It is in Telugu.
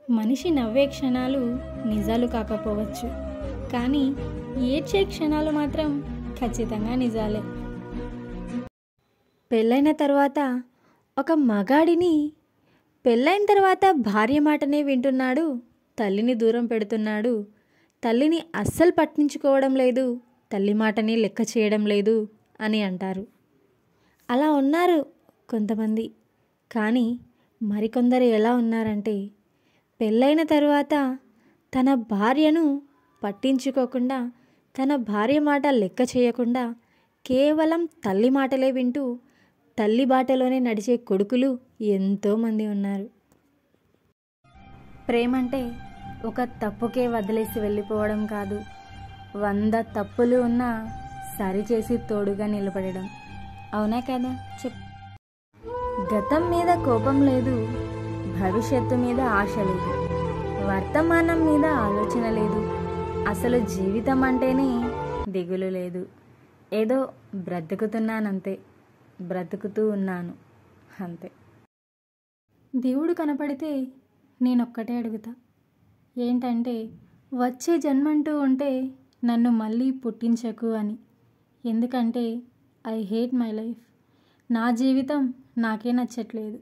మనిషి నవ్వే క్షణాలు నిజాలు కాకపోవచ్చు, కానీ ఏడ్చే క్షణాలు మాత్రం ఖచ్చితంగా నిజాలే. పెళ్ళైన తర్వాత ఒక మగాడిని పెళ్ళైన తర్వాత భార్య మాటనే వింటున్నాడు, తల్లిని దూరం పెడుతున్నాడు, తల్లిని అస్సలు పట్టించుకోవడం లేదు, తల్లి మాటని లెక్క చేయడం లేదు అని అంటారు. అలా ఉన్నారు కొంతమంది. కానీ మరికొందరు ఎలా ఉన్నారంటే, పెళ్ళైన తర్వాత తన భార్యను పట్టించుకోకుండా, తన భార్య మాట లెక్క చేయకుండా కేవలం తల్లి మాటలే వింటూ తల్లి బాటలోనే నడిచే కొడుకులు ఎంతోమంది ఉన్నారు. ప్రేమంటే ఒక తప్పుకే వదిలేసి వెళ్ళిపోవడం కాదు, 100 తప్పులు ఉన్నా సరిచేసి తోడుగా నిలబడడం. అవునా కదా? గతం మీద కోపం లేదు, భవిష్యత్తు మీద ఆశ లేదు, వర్తమానం మీద ఆలోచన లేదు, అసలు జీవితం అంటేనే దిగులు లేదు. ఏదో బ్రతుకుతున్నానంతే, బ్రతుకుతూ ఉన్నాను అంతే. దేవుడు కనపడితే నేనొక్కటే అడుగుతా, ఏంటంటే వచ్చే జన్మంటూ ఉంటే నన్ను మళ్ళీ పుట్టించకు అని. ఎందుకంటే ఐ హేట్ మై లైఫ్. నా జీవితం నాకే నచ్చట్లేదు.